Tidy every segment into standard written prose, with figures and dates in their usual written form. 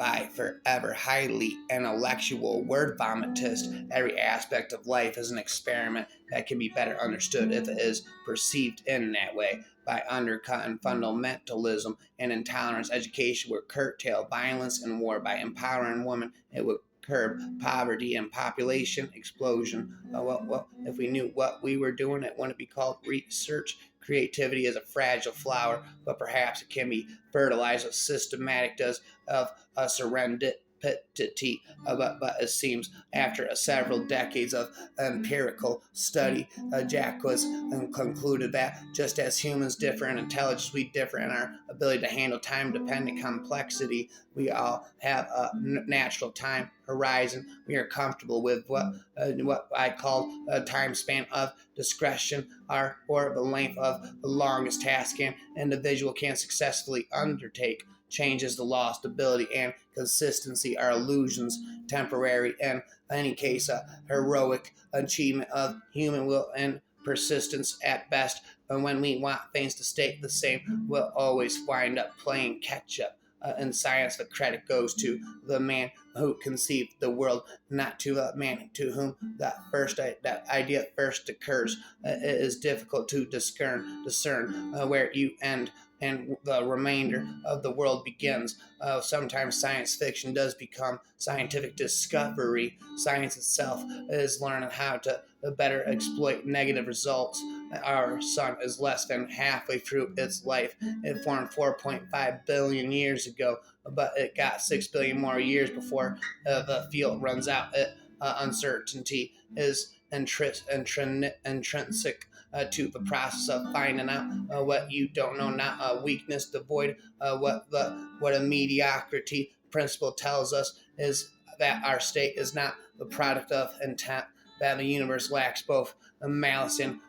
by forever highly intellectual word vomittist, every aspect of life is an experiment that can be better understood if it is perceived in that way. By undercutting fundamentalism and intolerance, education would curtail violence and war. By empowering women, it would curb poverty and population explosion. If we knew what we were doing, it wouldn't be called research. Creativity is a fragile flower, but perhaps it can be fertilized with systematic dose of serendipity. But it seems after several decades of empirical study, Jack was concluded that just as humans differ in intelligence, we differ in our ability to handle time-dependent complexity. We all have a natural time horizon. We are comfortable with what I call a time span of discretion, or the length of the longest task an individual can successfully undertake. Changes the law, stability, and consistency are illusions, temporary, in any case, a heroic achievement of human will and persistence at best. And when we want things to stay the same, we'll always wind up playing catch up. In science, the credit goes to the man who conceived the world, not to the man to whom that idea first occurs. It is difficult to discern where you end and the remainder of the world begins. Sometimes science fiction does become scientific discovery. Science itself is learning how to better exploit negative results. Our sun is less than halfway through its life. It formed 4.5 billion years ago, but it got 6 billion more years before the field runs out. Uncertainty is intrinsic to the process of finding out what you don't know, not a weakness devoid. What a mediocrity principle tells us is that our state is not the product of intent, that the universe lacks both malice and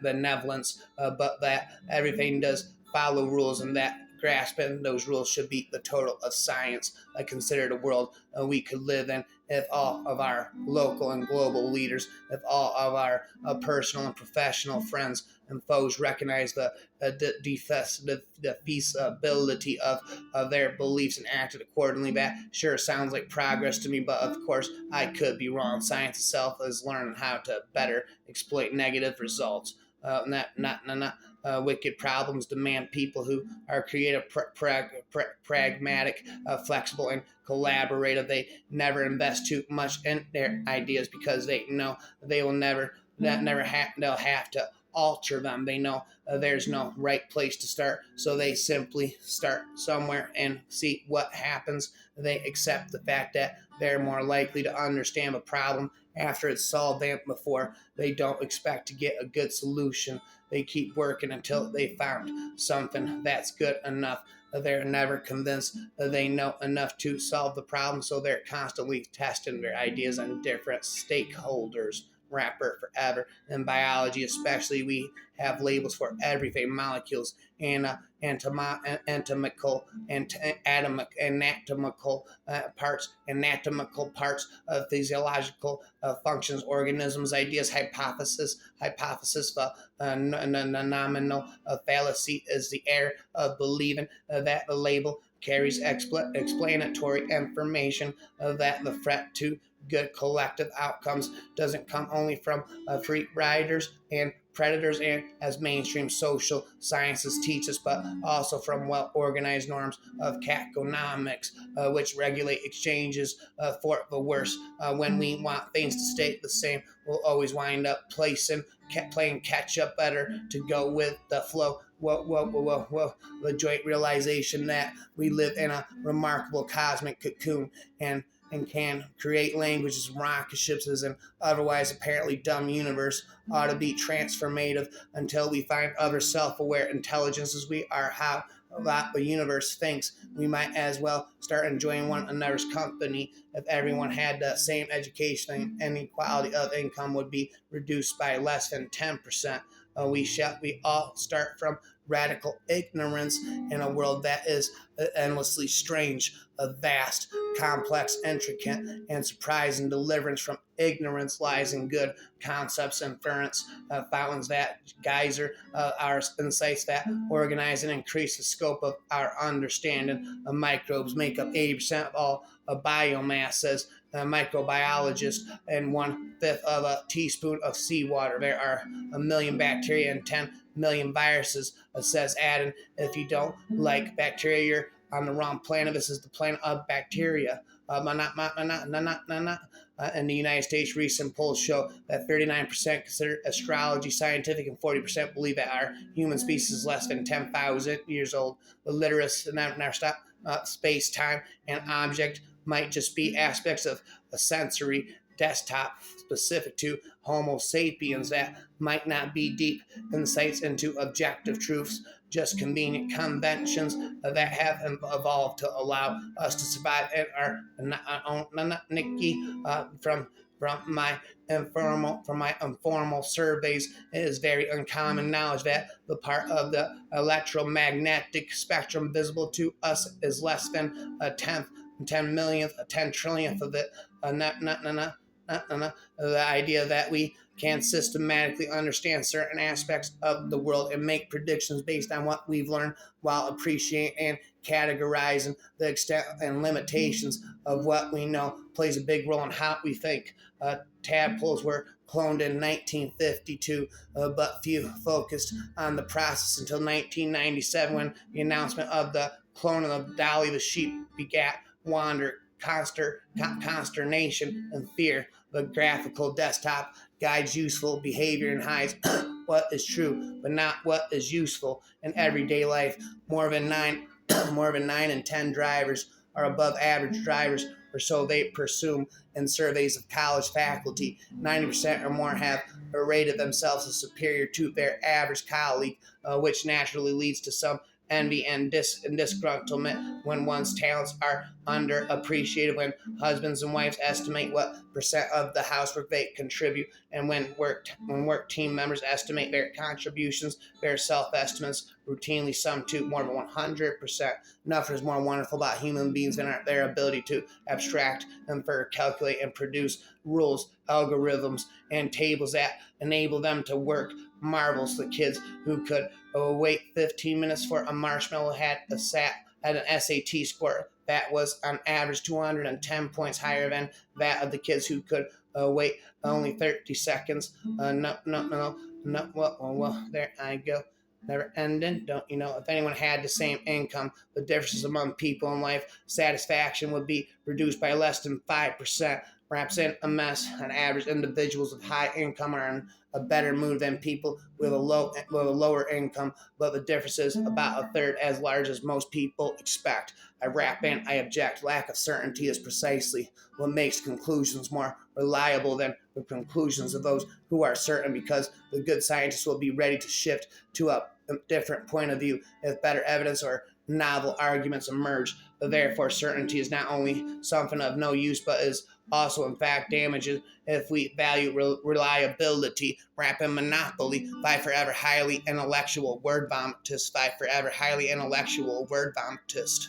benevolence, but that everything does follow rules, and that grasping those rules should be the total of science. I consider the world we could live in if all of our local and global leaders, if all of our personal and professional friends and foes recognize the feasibility of their beliefs and acted accordingly. That sure sounds like progress to me, but of course I could be wrong. Science itself is learning how to better exploit negative results. Not wicked problems demand people who are creative, pragmatic, flexible, and collaborative. They never invest too much in their ideas because they know they will they'll have to alter them. They know there's no right place to start, so they simply start somewhere and see what happens. They accept the fact that they're more likely to understand a problem after it's solved than before. They don't expect to get a good solution. They keep working until they found something that's good enough. They're never convinced they know enough to solve the problem, so they're constantly testing their ideas on different stakeholders. Rapper forever. In biology, especially, we have labels for everything: molecules, and anatomical parts, physiological functions, organisms, ideas, hypothesis. Nominal fallacy is the error of believing that the label carries explanatory information, that the threat to good collective outcomes doesn't come only from free riders and predators, and as mainstream social sciences teach us, but also from well-organized norms of caconomics, which regulate exchanges for the worse. When we want things to stay the same, we'll always wind up playing catch up. Better to go with the flow. The joint realization that we live in a remarkable cosmic cocoon, and can create languages from rocket ships as an otherwise apparently dumb universe ought to be transformative until we find other self-aware intelligences. We are how the universe thinks. We might as well start enjoying one another's company. If everyone had the same education, and inequality of income would be reduced by less than 10%. We all start from radical ignorance in a world that is endlessly strange, vast, complex, intricate, and surprising deliverance from ignorance lies in good concepts, inference, fountains that geyser our insights that organize and increase the scope of our understanding. Microbes make up 80% of all biomass, says a microbiologist, and 1/5 of a teaspoon of seawater. There are 1 million bacteria and 10 million viruses, says Adam. If you don't like bacteria, you're on the wrong planet. This is the planet of bacteria. In the United States, recent polls show that 39% consider astrology scientific and 40% believe that our human species is less than 10,000 years old. The literacy, space, time, and object might just be aspects of a sensory desktop specific to Homo sapiens that might not be deep insights into objective truths, just convenient conventions that have evolved to allow us to survive in our own Nikki. From my informal surveys, it is very uncommon knowledge that the part of the electromagnetic spectrum visible to us is less than a tenth, 10 millionth, a 10 trillionth of it. The idea that we can systematically understand certain aspects of the world and make predictions based on what we've learned while appreciating and categorizing the extent and limitations of what we know plays a big role in how we think. Tadpoles were cloned in 1952, but few focused on the process until 1997 when the announcement of the cloning of Dolly the sheep begat wonder, consternation, and fear. The graphical desktop guides useful behavior and hides what is true, but not what is useful in everyday life. More than 9 in 10 drivers are above average drivers, or so they presume in surveys of college faculty. 90% or more have rated themselves as superior to their average colleague, which naturally leads to some envy and disgruntlement when one's talents are underappreciated, when husbands and wives estimate what percent of the housework they contribute, and when work team members estimate their contributions, their self-estimates routinely sum to more than 100%. Nothing is more wonderful about human beings than their ability to abstract, infer, calculate, and produce rules, algorithms, and tables that enable them to work marvels. The kids who could wait 15 minutes for a marshmallow had an SAT score that was on average 210 points higher than that of the kids who could wait only 30 seconds. Well, there I go. Never ending. Don't you know? If anyone had the same income, the differences among people in life satisfaction would be reduced by less than 5%. Perhaps in a mess. On average, individuals with high income are in a better mood than people with a lower income, but the difference is about a third as large as most people expect. I rap in, I object. Lack of certainty is precisely what makes conclusions more reliable than the conclusions of those who are certain, because the good scientists will be ready to shift to a different point of view if better evidence or novel arguments emerge. But therefore, certainty is not only something of no use, but is also, in fact, damages if we value reliability. Rapid monopoly. Fight forever, highly intellectual word vomitist. Fight forever, highly intellectual word vomitist.